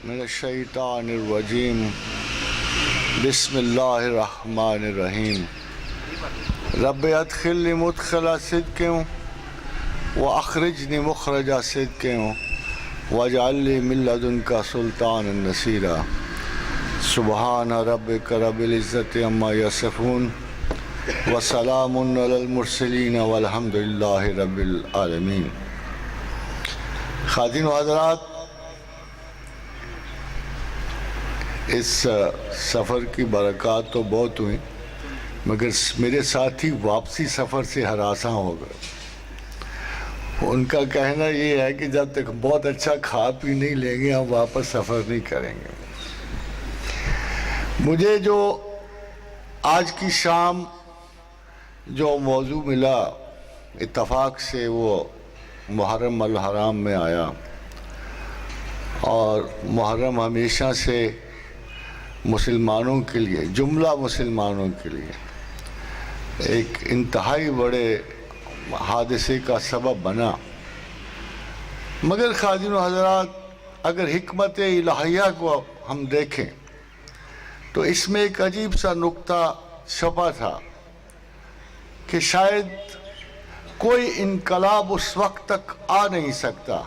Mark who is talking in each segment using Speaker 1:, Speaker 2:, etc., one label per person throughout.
Speaker 1: من الشیطان الرجیم بسم اللہ الرحمن الرحیم رب ادخلنی مدخل صدق واخرجنی مخرج صدق واجعل لی من لدنک سلطانا نصیرا سبحان ربک رب العزت عما یصفون وسلام علی المرسلین والحمد للہ رب العالمین۔ خواتین و حضرات، اس سفر کی برکات تو بہت ہوئی، مگر میرے ساتھی واپسی سفر سے ہراساں ہو گئے۔ ان کا کہنا یہ ہے کہ جب تک بہت اچھا کھا پی نہیں لیں گے ہم واپس سفر نہیں کریں گے۔ مجھے جو آج کی شام جو موضوع ملا اتفاق سے وہ محرم الحرام میں آیا، اور محرم ہمیشہ سے مسلمانوں کے لیے، جملہ مسلمانوں کے لیے ایک انتہائی بڑے حادثے کا سبب بنا۔ مگر خواتین و حضرات، اگر حکمت الہیہ کو ہم دیکھیں تو اس میں ایک عجیب سا نکتہ چھپا تھا کہ شاید کوئی انقلاب اس وقت تک آ نہیں سکتا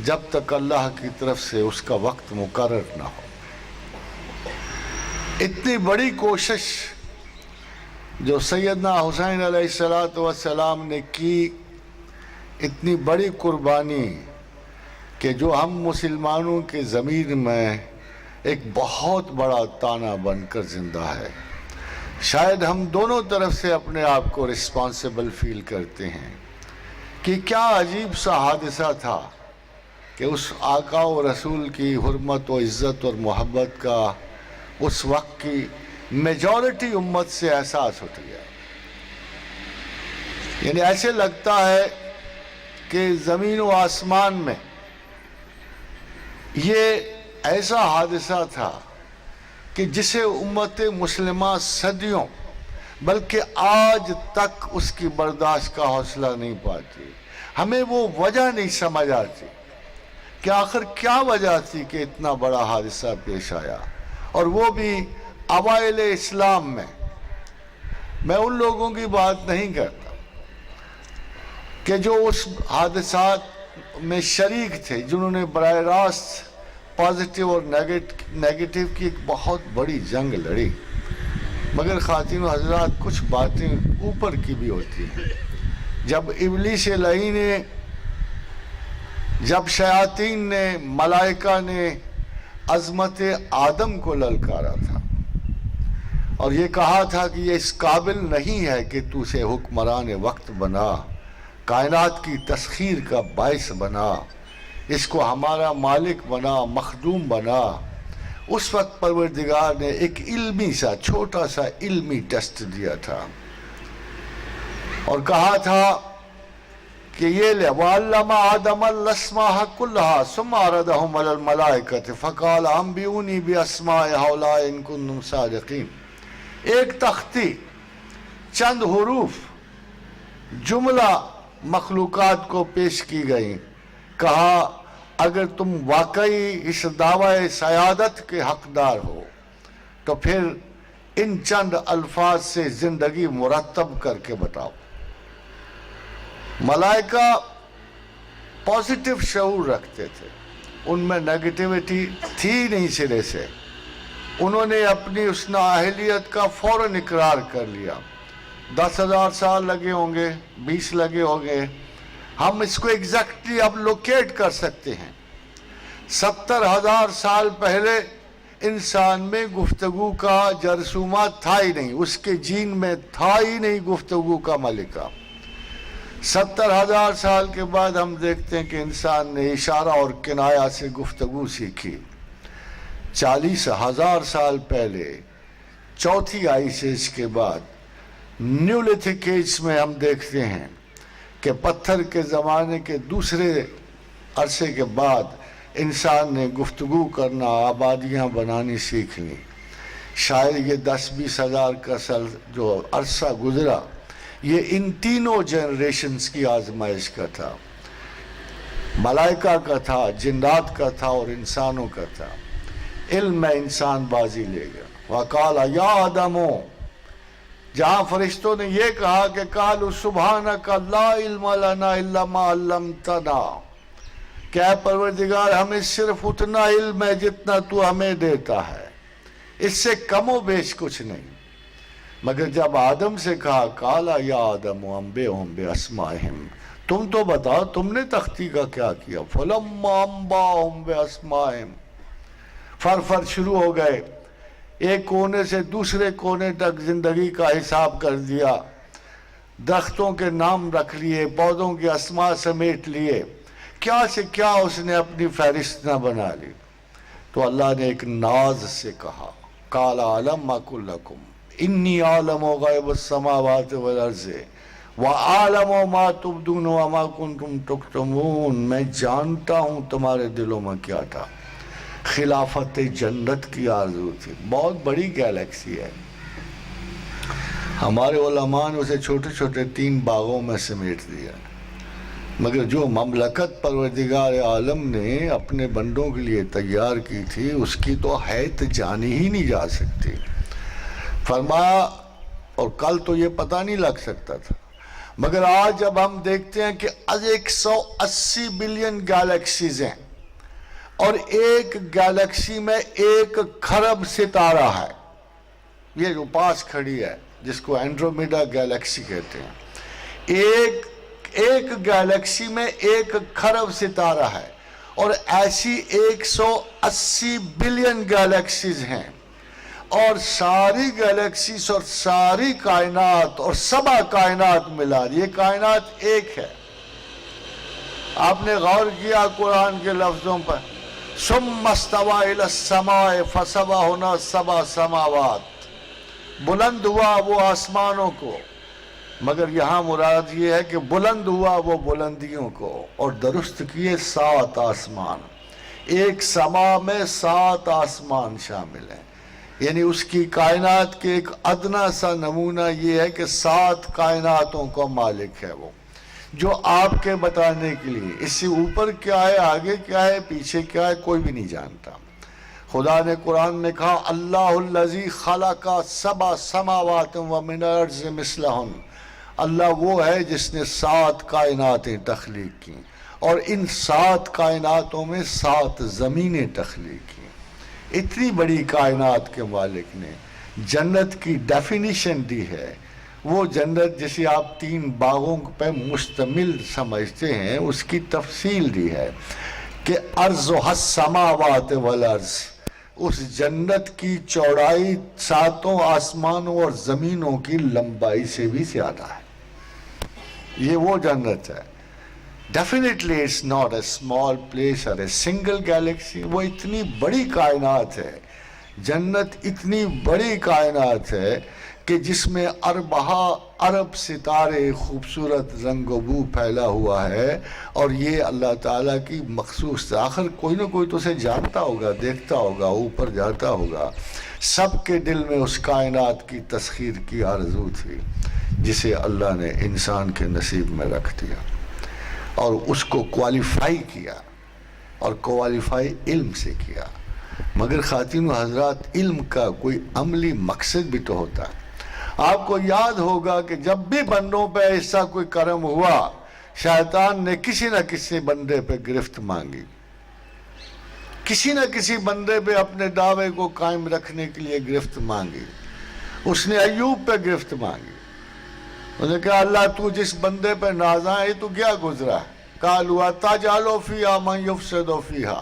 Speaker 1: جب تک اللہ کی طرف سے اس کا وقت مقرر نہ ہو۔ اتنی بڑی کوشش جو سیدنا حسین علیہ السلام نے کی، اتنی بڑی قربانی کہ جو ہم مسلمانوں کے ضمیر میں ایک بہت بڑا تانا بن کر زندہ ہے۔ شاید ہم دونوں طرف سے اپنے آپ کو رسپانسیبل فیل کرتے ہیں کہ کیا عجیب سا حادثہ تھا کہ اس آقا و رسول کی حرمت و عزت اور محبت کا اس وقت کی میجورٹی امت سے احساس اٹھ گیا۔ یعنی ایسے لگتا ہے کہ زمین و آسمان میں یہ ایسا حادثہ تھا کہ جسے امت مسلمہ صدیوں بلکہ آج تک اس کی برداشت کا حوصلہ نہیں پاتی۔ ہمیں وہ وجہ نہیں سمجھ آتی کہ آخر کیا وجہ تھی کہ اتنا بڑا حادثہ پیش آیا، اور وہ بھی اوائل اسلام میں۔ میں ان لوگوں کی بات نہیں کرتا کہ جو اس حادثات میں شریک تھے، جنہوں نے براہ راست پازیٹیو اور نیگیٹو کی ایک بہت بڑی جنگ لڑی، مگر خواتین و حضرات کچھ باتیں اوپر کی بھی ہوتی ہیں۔ جب ابلیس لعین نے، جب شیاطین نے، ملائکہ نے عظمت آدم کو للکارا تھا اور یہ کہا تھا کہ یہ اس قابل نہیں ہے کہ تو اسے حکمران وقت بنا، کائنات کی تسخیر کا باعث بنا، اس کو ہمارا مالک بنا، مخدوم بنا، اس وقت پروردگار نے ایک علمی سا، چھوٹا سا علمی ٹیسٹ دیا تھا اور کہا تھا کہ یہ لے وَعَلَّمَ آدَمَ الْأَسْمَاءَ كُلَّهَا ثُمَّ عَرَضَهُمْ عَلَى الْمَلَائِكَةِ فَقَالَ أَنبِئُونِي بِأَسْمَاءِ هَؤُلَاءِ إِن كُنتُمْ صَادِقِينَ۔ ایک تختی، چند حروف، جملہ مخلوقات کو پیش کی گئیں، کہا اگر تم واقعی اس دعوی سیادت کے حقدار ہو تو پھر ان چند الفاظ سے زندگی مرتب کر کے بتاؤ۔ ملائکہ پازیٹیو شعور رکھتے تھے، ان میں نیگیٹیوٹی تھی نہیں سرے سے۔ انہوں نے اپنی اس نااہلیت کا فوراً اقرار کر لیا۔ 10,000 سال لگے ہوں گے، 20 لگے ہوں گے، ہم اس کو ایگزیکٹلی اب لوکیٹ کر سکتے ہیں۔ 70,000 سال پہلے انسان میں گفتگو کا جرثومہ تھا ہی نہیں، اس کے جین میں تھا ہی نہیں گفتگو کا ملکہ۔ 70,000 سال کے بعد ہم دیکھتے ہیں کہ انسان نے اشارہ اور کنایہ سے گفتگو سیکھی۔ 40,000 سال پہلے چوتھی آئس ایج کے بعد نیولیتھک ایج میں ہم دیکھتے ہیں کہ پتھر کے زمانے کے دوسرے عرصے کے بعد انسان نے گفتگو کرنا، آبادیاں بنانی سیکھ لی۔ شاید یہ 10-20 ہزار کا سال جو عرصہ گزرا، یہ ان تینوں جنریشنز کی آزمائش کا تھا۔ ملائکہ کا تھا، جنات کا تھا اور انسانوں کا تھا۔ علم میں انسان بازی لے گیا۔ وَقَالَ يَا آدَمُ، جہاں فرشتوں نے یہ کہا کہ قَالُوا سُبْحَانَكَ لَا عِلْمَ لَنَا إِلَّا مَا عَلَّمْتَنَا، کہ اے پروردگار ہمیں صرف اتنا علم ہے جتنا تو ہمیں دیتا ہے، اس سے کم و بیش کچھ نہیں۔ مگر جب آدم سے کہا قَالَ يَا آدَمُ أَنبِئْهُمْ بِأَسْمَائِهِمْ، تم تو بتاؤ تم نے تختی کا کیا کیا۔ فَلَمَّا أَنبَأَهُمْ بِأَسْمَائِهِمْ، فر شروع ہو گئے، ایک کونے سے دوسرے کونے تک زندگی کا حساب کر دیا، درختوں کے نام رکھ لیے، پودوں کے اسماء سمیٹ لیے، کیا سے کیا اس نے اپنی فہرست نہ بنا لی۔ تو اللہ نے ایک ناز سے کہا قَالَ أَلَمْ أَقُل لَّكُمْ إِنِّي أَعْلَمُ غَيْبَ السَّمَاوَاتِ وَالْأَرْضِ وَأَعْلَمُ مَا تُبْدُونَ وَمَا كُنتُمْ تُكْتُمُونَ، میں جانتا ہوں تمہارے دلوں میں کیا تھا۔ خلافت جنت کی آرزو تھی، بہت بڑی گیلیکسی ہے، ہمارے علماء نے اسے چھوٹے چھوٹے 3 باغوں میں سمیٹ دیا، مگر جو مملکت پروردگار عالم نے اپنے بندوں کے لیے تیار کی تھی اس کی تو حیت جانی ہی نہیں جا سکتی۔ فرمایا، اور کل تو یہ پتہ نہیں لگ سکتا تھا، مگر آج جب ہم دیکھتے ہیں کہ 180 بلین گیلیکسیز ہیں اور ایک گیلیکسی میں 1 کھرب ستارہ ہے، یہ جو پاس کھڑی ہے جس کو اینڈرومیڈا گیلیکسی کہتے ہیں، ایک گیلیکسی میں 1 کھرب ستارہ ہے، اور ایسی 180 بلین گیلیکسیز ہیں، اور ساری گیلیکسیز اور ساری کائنات اور 7 کائنات ملا یہ کائنات ایک ہے۔ آپ نے غور کیا قرآن کے لفظوں پر، ثم استوى الى السماء فسواهن 7 سماوات، بلند ہوا وہ آسمانوں کو، مگر یہاں مراد یہ ہے کہ بلند ہوا وہ بلندیوں کو، اور درست کیے 7 آسمان، ایک سما میں 7 آسمان شامل ہیں، یعنی اس کی کائنات کے ایک ادنا سا نمونہ یہ ہے کہ 7 کائناتوں کا مالک ہے وہ، جو آپ کے بتانے کے لیے اس سے اوپر کیا ہے، آگے کیا ہے، پیچھے کیا ہے، کوئی بھی نہیں جانتا۔ خدا نے قرآن میں کہا اللہ الذی خلق 7 سماوات ومن الارض مثلہن، اللہ وہ ہے جس نے 7 کائناتیں تخلیق کی، اور ان 7 کائناتوں میں 7 زمینیں تخلیق کی۔ اتنی بڑی کائنات کے مالک نے جنت کی ڈیفینیشن دی ہے، وہ جنت جسے آپ 3 باغوں پہ مشتمل سمجھتے ہیں اس کی تفصیل دی ہے کہ ارضها السماوات والارض، اس جنت کی چوڑائی 7 آسمانوں اور زمینوں کی لمبائی سے بھی زیادہ ہے۔ یہ وہ جنت ہے۔ Definitely it's not a small place or a single galaxy، وہ اتنی بڑی کائنات ہے، جنت اتنی بڑی کائنات ہے کہ جس میں ارب ستارے خوبصورت رنگ و بو پھیلا ہوا ہے، اور یہ اللہ تعالیٰ کی مخصوص، آخر کوئی نہ کوئی تو اسے جانتا ہوگا، دیکھتا ہوگا، اوپر جاتا ہوگا۔ سب کے دل میں اس کائنات کی تسخیر کی آرزو تھی جسے اللہ نے انسان کے نصیب میں رکھ دیا، اور اس کو کوالیفائی کیا، اور کوالیفائی علم سے کیا۔ مگر خواتین و حضرات، علم کا کوئی عملی مقصد بھی تو ہوتا ہے۔ آپ کو یاد ہوگا کہ جب بھی بندوں پہ ایسا کوئی کرم ہوا، شیطان نے کسی نہ کسی بندے پہ گرفت مانگی، کسی نہ کسی بندے پہ اپنے دعوے کو قائم رکھنے کے لیے گرفت مانگی۔ اس نے ایوب پہ گرفت مانگی، انہوں نے کہا اللہ تو جس بندے پہ نازاں ہے تو کیا گزرا ہے؟ قالوا تجعل فیہا من یفسد فیہا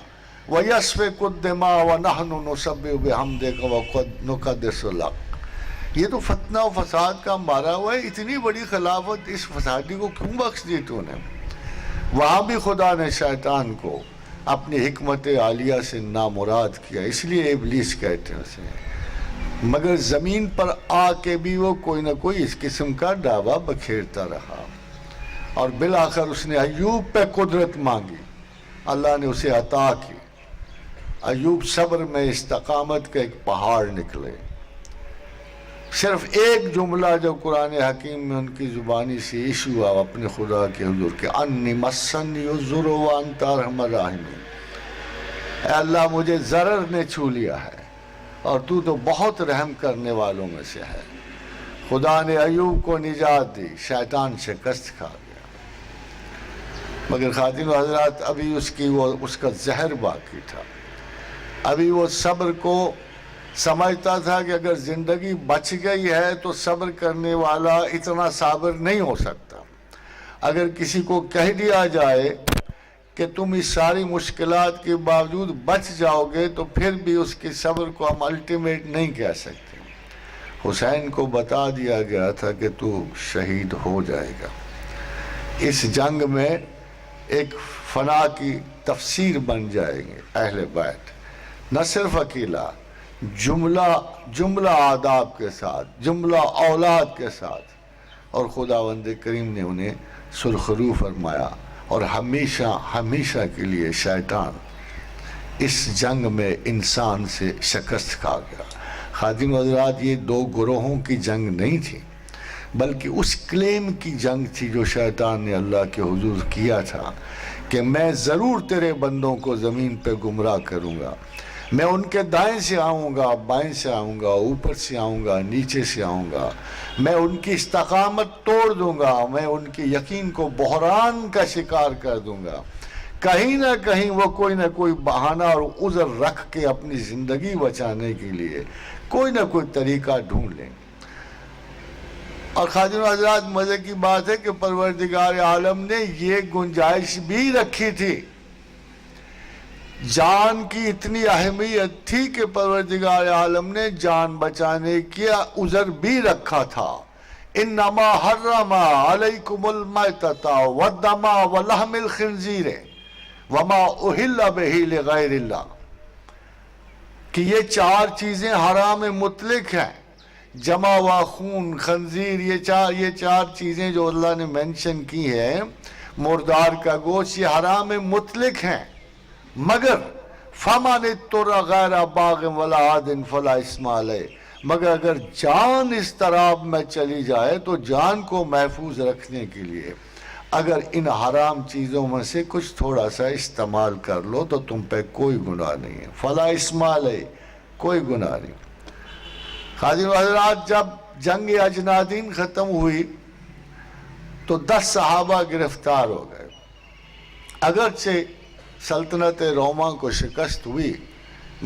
Speaker 1: ویسفک الدماء ونحن نسبح بحمدک ونقدس لک۔ یہ تو فتنہ و فساد کا مارا ہوا ہے، اتنی بڑی خلافت اس فسادی کو کیوں بخش دی تو نے؟ وہاں بھی خدا نے شیطان کو اپنی حکمت عالیہ سے نامراد کیا، اس لیے ابلیس کہتے ہیں اسے، مگر زمین پر آ کے بھی وہ کوئی نہ کوئی اس قسم کا دعویٰ بکھیرتا رہا، اور بالآخر اس نے ایوب پہ قدرت مانگی، اللہ نے اسے عطا کی۔ ایوب صبر میں استقامت کا ایک پہاڑ نکلے، صرف ایک جملہ جو قرآن حکیم میں ان کی زبانی سے ایشو ہوا اپنے خدا کے حضور کے، انی مسنی الضر وانت ارحم الراحمین، اے اللہ مجھے ضرر نے چھو لیا ہے اور تو بہت رحم کرنے والوں میں سے ہے۔ خدا نے ایوب کو نجات دی، شیطان شکست کھا گیا، مگر خاتین و حضرات ابھی اس کا زہر باقی تھا۔ ابھی وہ صبر کو سمجھتا تھا کہ اگر زندگی بچ گئی ہے تو صبر کرنے والا اتنا صابر نہیں ہو سکتا۔ اگر کسی کو کہہ دیا جائے کہ تم اس ساری مشکلات کے باوجود بچ جاؤ گے تو پھر بھی اس کے صبر کو ہم الٹیمیٹ نہیں کہہ سکتے۔ حسین کو بتا دیا گیا تھا کہ تو شہید ہو جائے گا۔ اس جنگ میں ایک فنا کی تفسیر بن جائیں گے اہل بیت، نہ صرف اکیلا، جملہ آداب کے ساتھ، جملہ اولاد کے ساتھ، اور خداوند کریم نے انہیں سرخرو فرمایا، اور ہمیشہ کے لیے شیطان اس جنگ میں انسان سے شکست کھا گیا۔ خادم حضرات، یہ دو گروہوں کی جنگ نہیں تھی، بلکہ اس کلیم کی جنگ تھی جو شیطان نے اللہ کے حضور کیا تھا کہ میں ضرور تیرے بندوں کو زمین پہ گمراہ کروں گا، میں ان کے دائیں سے آؤں گا، بائیں سے آؤں گا، اوپر سے آؤں گا، نیچے سے آؤں گا، میں ان کی استقامت توڑ دوں گا، میں ان کی یقین کو بحران کا شکار کر دوں گا۔ کہیں نہ کہیں وہ کوئی نہ کوئی بہانہ اور عذر رکھ کے اپنی زندگی بچانے کے لیے کوئی نہ کوئی طریقہ ڈھونڈ لیں۔ اور خادم حضرات، مزے کی بات ہے کہ پروردگار عالم نے یہ گنجائش بھی رکھی تھی، جان کی اتنی اہمیت تھی کہ پروردگار عالم نے جان بچانے کیا عذر بھی رکھا تھا۔ انما حرم علیکم المیتۃ والدم ولحم الخنزیر وما اہل بہ لغیر اللہ، کہ یہ چار چیزیں حرام مطلق ہیں، جمع و خون، خنزیر، یہ چار چیزیں جو اللہ نے مینشن کی ہیں، مردار کا گوشت، یہ حرام مطلق ہیں، مگر فَمَنِ اضْطُرَّ غَيْرَ بَاغٍ وَلَا عَادٍ فَلَا إِثْمَ عَلَيْهِ، مگر اگر جان اس طراب میں چلی جائے تو جان کو محفوظ رکھنے کے لیے اگر ان حرام چیزوں میں سے کچھ تھوڑا سا استعمال کر لو تو تم پہ کوئی گناہ نہیں ہے، فَلَا إِثْمَ عَلَيْهِ، کوئی گناہ نہیں۔ خادم حضرات، جب جنگ اجنادین ختم ہوئی تو 10 صحابہ گرفتار ہو گئے۔ اگرچہ سلطنت روما کو شکست ہوئی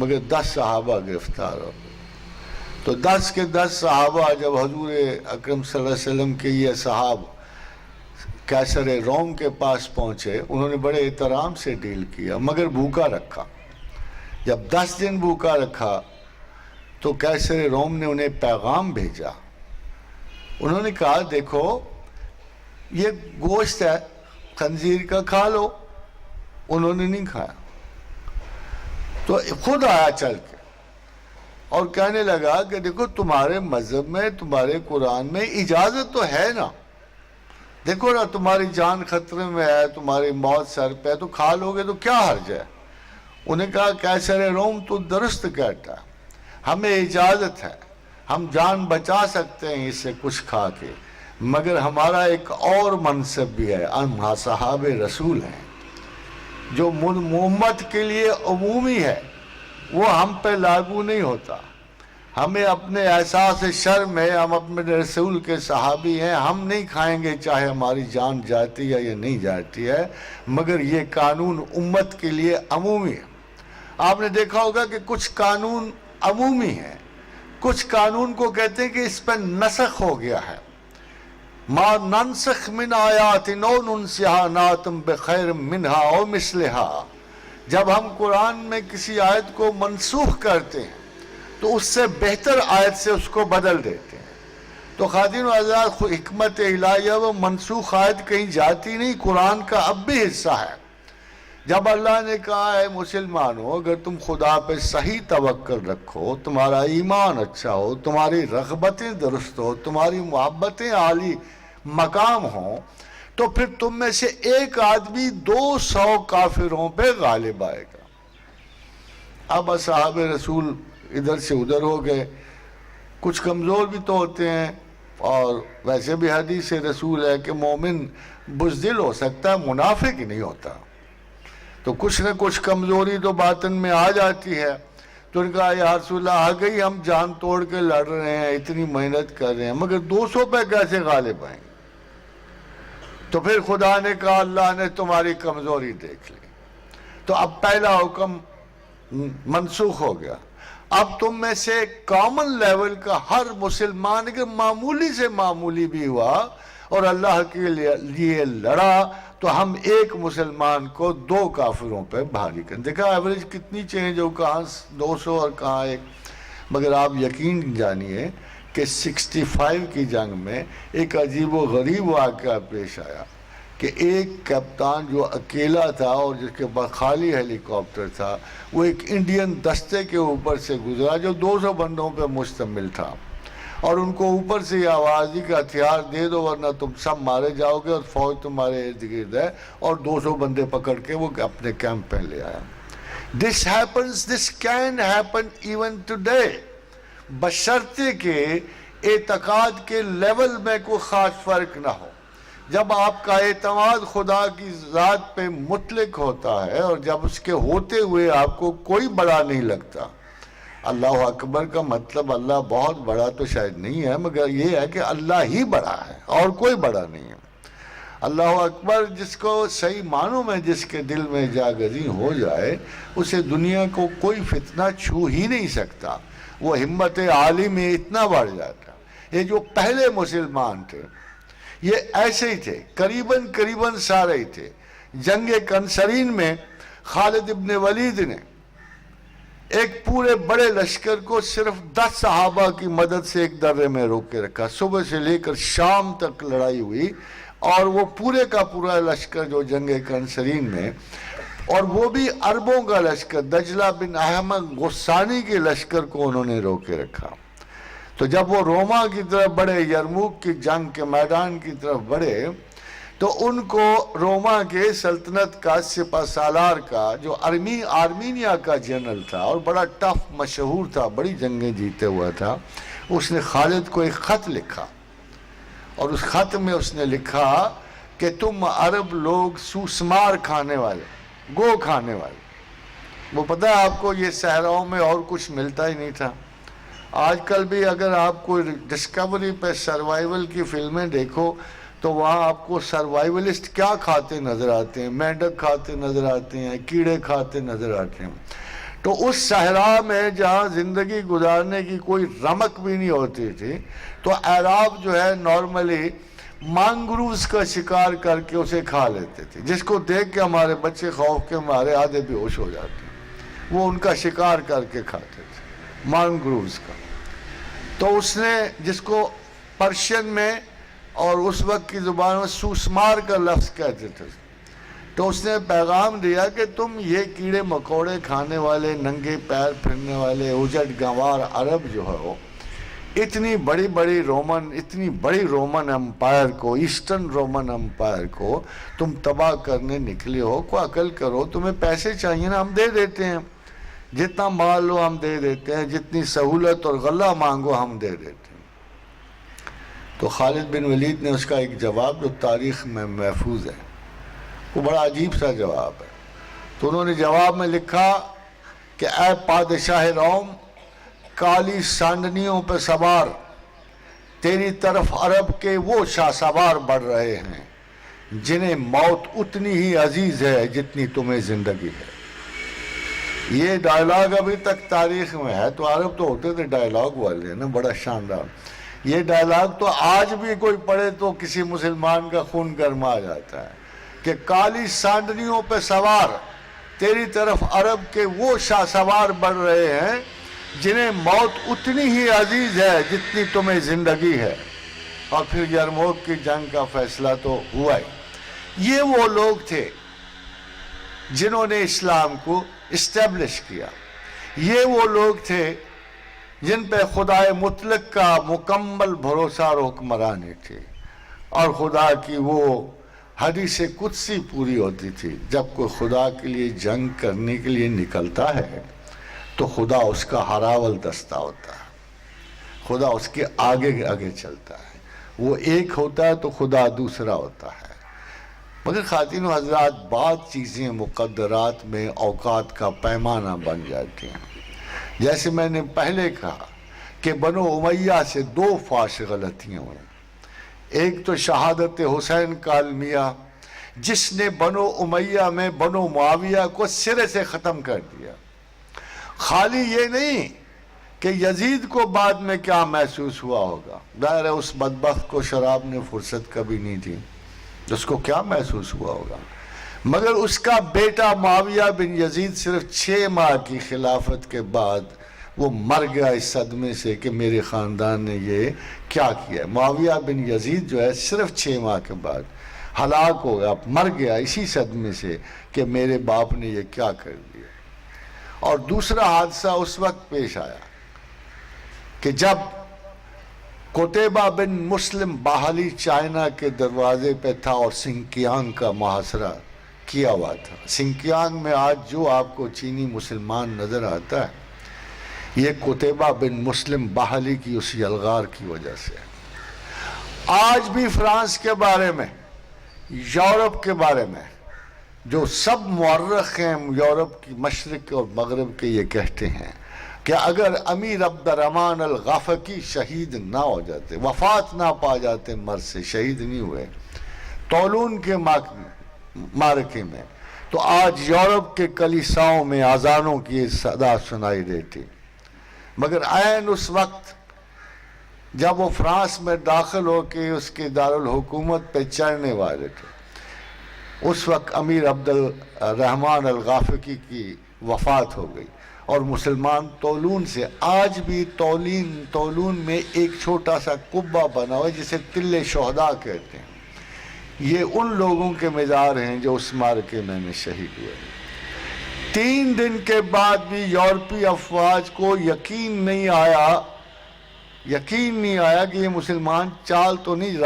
Speaker 1: مگر 10 صحابہ گرفتار ہو گئے۔ تو 10 کے 10 صحابہ جب حضور اکرم صلی اللہ علیہ وسلم کے یہ صحاب قیصر روم کے پاس پہنچے، انہوں نے بڑے احترام سے ڈیل کیا مگر بھوکا رکھا۔ جب 10 دن بھوکا رکھا تو قیصر روم نے انہیں پیغام بھیجا، انہوں نے کہا دیکھو یہ گوشت ہے خنزیر کا، کھا لو۔ انہوں نے نہیں کھایا، تو خود آیا چل کے اور کہنے لگا کہ دیکھو تمہارے مذہب میں، تمہارے قرآن میں اجازت تو ہے نا، دیکھو نا تمہاری جان خطرے میں ہے، تمہاری موت سر پہ، تو کھا لو گے تو کیا حرج ہے۔ انہیں کہا قیصر روم تو درست کہتا ہے، ہمیں اجازت ہے، ہم جان بچا سکتے ہیں اس سے کچھ کھا کے، مگر ہمارا ایک اور منصب بھی ہے، ہم صحاب رسول ہیں جو امت کے لیے عمومی ہے، وہ ہم پہ لاگو نہیں ہوتا۔ ہمیں اپنے احساس شرم ہے، ہم اپنے رسول کے صحابی ہیں، ہم نہیں کھائیں گے چاہے ہماری جان جاتی ہے یا نہیں جاتی ہے، مگر یہ قانون امت کے لیے عمومی ہے۔ آپ نے دیکھا ہوگا کہ کچھ قانون عمومی ہیں، کچھ قانون کو کہتے ہیں کہ اس پہ نسخ ہو گیا ہے، ما ننسخ من آیات او ننسها نأتی بخیر منہا او مثلہا، جب ہم قرآن میں کسی آیت کو منسوخ کرتے ہیں تو اس سے بہتر آیت سے اس کو بدل دیتے ہیں۔ تو خادم حضرات، حکمت الہیہ وہ منسوخ آیت کہیں جاتی نہیں، قرآن کا اب بھی حصہ ہے۔ جب اللہ نے کہا ہے مسلمانوں اگر تم خدا پہ صحیح توکل رکھو، تمہارا ایمان اچھا ہو، تمہاری رغبتیں درست ہو، تمہاری محبتیں عالی مقام ہوں، تو پھر تم میں سے ایک آدمی 200 کافروں پہ غالب آئے گا۔ اب اصحاب رسول ادھر سے ادھر ہو گئے، کچھ کمزور بھی تو ہوتے ہیں، اور ویسے بھی حدیث رسول ہے کہ مومن بزدل ہو سکتا ہے، منافق نہیں ہوتا، تو کچھ نہ کچھ کمزوری تو باطن میں آ جاتی ہے۔ تو ان کہا یا رسول اللہ آ گئی، ہم جان توڑ کے لڑ رہے ہیں، اتنی محنت کر رہے ہیں، مگر 200 پہ کیسے غالب آئیں؟ تو پھر خدا نے کہا اللہ نے تمہاری کمزوری دیکھ لی، تو اب پہلا حکم منسوخ ہو گیا۔ اب تم میں سے کامن لیول کا ہر مسلمان اگر معمولی سے معمولی بھی ہوا اور اللہ کے لیے لڑا تو ہم ایک مسلمان کو 2 کافروں پہ بھاری کریں۔ دیکھا ایوریج کتنی چینج ہو، کہاں 200 اور کہاں 1۔ مگر آپ یقین جانیے کہ 65 کی جنگ میں ایک عجیب و غریب واقعہ پیش آیا کہ ایک کپتان جو اکیلا تھا اور جس کے پاس خالی ہیلی کاپٹر تھا، وہ ایک انڈین دستے کے اوپر سے گزرا جو 200 بندوں پہ مشتمل تھا، اور ان کو اوپر سے یہ آواز دی کہ ہتھیار دے دو ورنہ تم سب مارے جاؤ گے، اور فوج تمہارے ارد گرد ہے، اور 200 بندے پکڑ کے وہ اپنے کیمپ پہ لے آیا۔ This can happen even today، بشرطے کہ اعتقاد کے لیول میں کوئی خاص فرق نہ ہو۔ جب آپ کا اعتماد خدا کی ذات پہ مطلق ہوتا ہے اور جب اس کے ہوتے ہوئے آپ کو کوئی بڑا نہیں لگتا۔ اللہ اکبر کا مطلب اللہ بہت بڑا تو شاید نہیں ہے، مگر یہ ہے کہ اللہ ہی بڑا ہے اور کوئی بڑا نہیں ہے۔ اللہ اکبر جس کو صحیح معنوں میں جس کے دل میں جاگزیں ہو جائے، اسے دنیا کو کوئی فتنہ چھو ہی نہیں سکتا، وہ ہمت عالی میں اتنا بڑھ جاتا۔ یہ جو پہلے مسلمان تھے یہ ایسے ہی تھے، قریباً سارے ہی تھے۔ جنگ کنسرین میں خالد ابن ولید نے ایک پورے بڑے لشکر کو صرف 10 صحابہ کی مدد سے ایک درے میں روک کے رکھا۔ صبح سے لے کر شام تک لڑائی ہوئی، اور وہ پورے کا پورا لشکر جو جنگ کنسرین میں، اور وہ بھی عربوں کا لشکر، دجلہ بن احمد غسانی کے لشکر کو انہوں نے روک کے رکھا۔ تو جب وہ روما کی طرف بڑھے، یرموک کی جنگ کے میدان کی طرف بڑھے، تو ان کو روما کے سلطنت کا سپہ سالار کا جو آرمینیا کا جنرل تھا اور بڑا ٹف مشہور تھا، بڑی جنگیں جیتے ہوا تھا، اس نے خالد کو ایک خط لکھا، اور اس خط میں اس نے لکھا کہ تم عرب لوگ سوسمار کھانے والے، گو کھانے والے۔ وہ پتہ ہے آپ کو یہ صحراؤں میں اور کچھ ملتا ہی نہیں تھا۔ آج کل بھی اگر آپ کو ڈسکوری پہ سروائیول کی فلمیں دیکھو تو وہاں آپ کو سروائیولسٹ کیا کھاتے نظر آتے ہیں، مینڈک کھاتے نظر آتے ہیں، کیڑے کھاتے نظر آتے ہیں۔ تو اس صحرا میں جہاں زندگی گزارنے کی کوئی رمق بھی نہیں ہوتی تھی، تو اعراب جو ہے نارملی مانگروز کا شکار کر کے اسے کھا لیتے تھے، جس کو دیکھ کے ہمارے بچے خوف کے مارے آدھے بے ہوش ہو جاتے ہیں۔ وہ ان کا شکار کر کے کھاتے تھے، مانگروز کا۔ تو اس نے جس کو پرشین میں اور اس وقت کی زبان میں سوسمار کا لفظ کہتے تھے، تو اس نے پیغام دیا کہ تم یہ کیڑے مکوڑے کھانے والے، ننگے پیر پھرنے والے اجڑ گنوار عرب جو ہو، اتنی بڑی رومن امپائر کو، ایسٹرن رومن امپائر کو تم تباہ کرنے نکلے ہو، کوئی عقل کرو، تمہیں پیسے چاہیے نا، ہم دے دیتے ہیں، جتنا مال لو ہم دے دیتے ہیں، جتنی سہولت اور غلہ مانگو ہم دے دیتے ہیں۔ تو خالد بن ولید نے اس کا ایک جواب جو تاریخ میں محفوظ ہے، وہ بڑا عجیب سا جواب ہے۔ تو انہوں نے جواب میں لکھا کہ اے پادشاہ روم، کالی سانڈنیوں پہ سوار تیری طرف عرب کے وہ شاہ سوار بڑھ رہے ہیں جنہیں موت اتنی ہی عزیز ہے جتنی تمہیں زندگی ہے۔ یہ ڈائلاگ ابھی تک تاریخ میں ہے، تو عرب تو ہوتے تھے ڈائلاگ والے نا، بڑا شاندار۔ یہ ڈائلاگ تو آج بھی کوئی پڑھے تو کسی مسلمان کا خون گرما جاتا ہے کہ کالی سانڈنیوں پہ سوار تیری طرف عرب کے وہ شاہ سوار بڑھ رہے ہیں جنہیں موت اتنی ہی عزیز ہے جتنی تمہیں زندگی ہے۔ اور پھر یرموک کی جنگ کا فیصلہ تو ہوا ہی۔ یہ وہ لوگ تھے جنہوں نے اسلام کو اسٹیبلش کیا، یہ وہ لوگ تھے جن پہ خدا مطلق کا مکمل بھروسہ اور حکمرانی تھی، اور خدا کی وہ حدیث قدسی پوری ہوتی تھی، جب کوئی خدا کے لیے جنگ کرنے کے لیے نکلتا ہے تو خدا اس کا ہراول دستہ ہوتا ہے، خدا اس کے آگے آگے چلتا ہے، وہ ایک ہوتا ہے تو خدا دوسرا ہوتا ہے۔ مگر خواتین و حضرات، بعض چیزیں مقدرات میں اوقات کا پیمانہ بن جاتی ہیں۔ جیسے میں نے پہلے کہا کہ بنو امیہ سے دو فاش غلطیاں ہوئیں۔ ایک تو شہادت حسین کا المیہ، جس نے بنو امیہ میں بنو معاویہ کو سرے سے ختم کر دیا۔ خالی یہ نہیں کہ یزید کو بعد میں کیا محسوس ہوا ہوگا، ظاہر ہے اس بدبخت کو شراب نے فرصت کبھی نہیں دی، اس کو کیا محسوس ہوا ہوگا، مگر اس کا بیٹا معاویہ بن یزید صرف 6 ماہ کی خلافت کے بعد وہ مر گیا اس صدمے سے کہ میرے خاندان نے یہ کیا کیا ہے۔ معاویہ بن یزید جو ہے صرف 6 ماہ کے بعد ہلاک ہو گیا، مر گیا اسی صدمے سے کہ میرے باپ نے یہ کیا کر دیا۔ اور دوسرا حادثہ اس وقت پیش آیا کہ جب قتیبہ بن مسلم باہلی چائنا کے دروازے پہ تھا اور سنکیانگ کا محاصرہ کیا ہوا تھا۔ سنکیانگ میں آج جو آپ کو چینی مسلمان نظر آتا ہے، یہ قتیبہ بن مسلم باہلی کی اسی الغار کی وجہ سے۔ آج بھی فرانس کے بارے میں، یورپ کے بارے میں جو سب مورخ ہیں یورپ کی مشرق اور مغرب کے، یہ کہتے ہیں کہ اگر امیر عبد الرحمن الغافقی شہید نہ ہو جاتے، وفات نہ پا جاتے، مرض سے شہید نہیں ہوئے طولون کے معرکے میں، تو آج یورپ کے کلیساؤں میں اذانوں کی صدا سنائی دیتی۔ مگر عین اس وقت جب وہ فرانس میں داخل ہو کے اس کے دارالحکومت پہ چڑھنے والے تھے، اس وقت امیر عبد الرحمن الغافقی کی وفات ہو گئی اور مسلمان طولون سے، آج بھی طولون میں ایک چھوٹا سا قبہ بنا ہوا ہے جسے تل شہداء کہتے ہیں۔ یہ ان لوگوں کے مزار ہیں جو اس معرکے میں شہید ہوئے۔ 3 دن کے بعد بھی یورپی افواج کو یقین نہیں آیا کہ یہ مسلمان چال تو نہیں،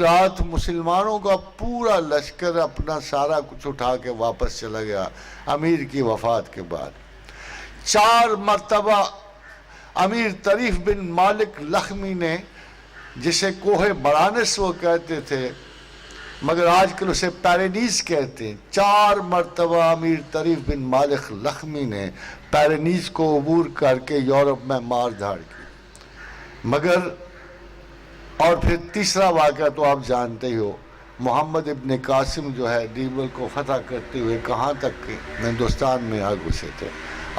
Speaker 1: رات مسلمانوں کا پورا لشکر اپنا سارا کچھ اٹھا کے واپس چلا گیا امیر کی وفات کے بعد۔ 4 مرتبہ امیر طریف بن مالک لخمی نے، جسے کوہ برانس وہ کہتے تھے مگر آج کل اسے پیرینیز کہتے ہیں، 4 مرتبہ امیر طریف بن مالک لخمی نے پیرینیز کو عبور کر کے یورپ میں مار دھاڑ کی۔ مگر اور پھر تیسرا واقعہ تو آپ جانتے ہی ہو، محمد ابن قاسم جو ہے ڈیبل کو فتح کرتے ہوئے کہاں تک ہندوستان میں آ گھسے تھے۔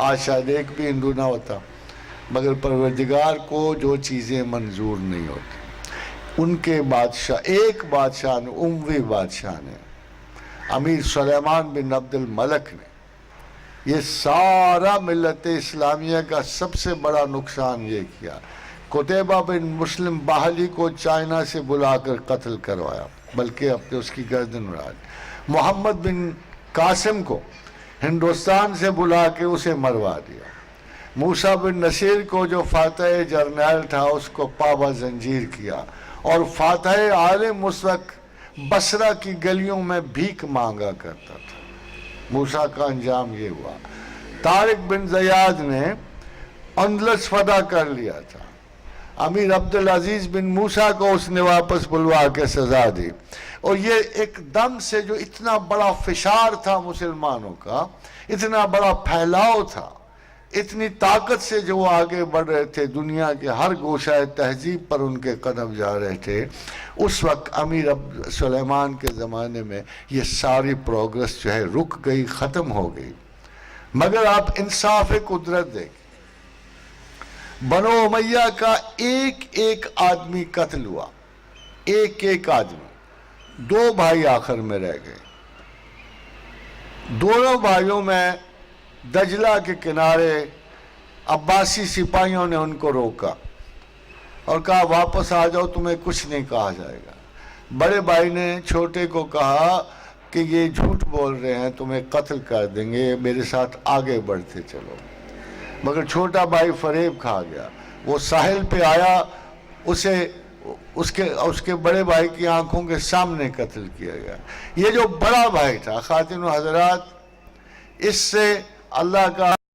Speaker 1: آج شاید ایک بھی ہندو نہ ہوتا، مگر پروردگار کو جو چیزیں منظور نہیں ہوتی، ان کے بادشاہ، ایک بادشاہ نے، اموی بادشاہ نے، امیر سلیمان بن عبد الملک نے، یہ سارا ملت اسلامیہ کا سب سے بڑا نقصان یہ کیا، قتیبہ بن مسلم باہلی کو چائنا سے بلا کر قتل کروایا، بلکہ اپنے اس کی گردن اڑا دی۔ محمد بن قاسم کو ہندوستان سے بلا کے اسے مروا دیا۔ موسیٰ بن نصیر کو جو فاتح جرنیل تھا اس کو پابا زنجیر کیا، اور فاتح عالم اس وقت بصرہ کی گلیوں میں بھیک مانگا کرتا تھا۔ موسیٰ کا انجام یہ ہوا۔ طارق بن زیاد نے اندلس فتح کر لیا تھا، امیر عبدالعزیز بن موسیٰ کو اس نے واپس بلوا کے سزا دی، اور یہ ایک دم سے جو اتنا بڑا فشار تھا مسلمانوں کا، اتنا بڑا پھیلاؤ تھا، اتنی طاقت سے جو وہ آگے بڑھ رہے تھے، دنیا کے ہر گوشہ تہذیب پر ان کے قدم جا رہے تھے، اس وقت امیر سلیمان کے زمانے میں یہ ساری پروگرس جو ہے رک گئی، ختم ہو گئی۔ مگر آپ انصاف قدرت دیکھیں، بنو امیہ کا ایک آدمی قتل ہوا، ایک آدمی، 2 بھائی آخر میں رہ گئے۔ دونوں بھائیوں میں دجلہ کے کنارے عباسی سپاہیوں نے ان کو روکا اور کہا واپس آ جاؤ، تمہیں کچھ نہیں کہا جائے گا۔ بڑے بھائی نے چھوٹے کو کہا کہ یہ جھوٹ بول رہے ہیں، تمہیں قتل کر دیں گے، میرے ساتھ آگے بڑھتے چلو۔ مگر چھوٹا بھائی فریب کھا گیا، وہ ساحل پہ آیا، اسے اس کے بڑے بھائی کی آنکھوں کے سامنے قتل کیا گیا۔ یہ جو بڑا بھائی تھا، خواتین و حضرات، اس سے اللہ کا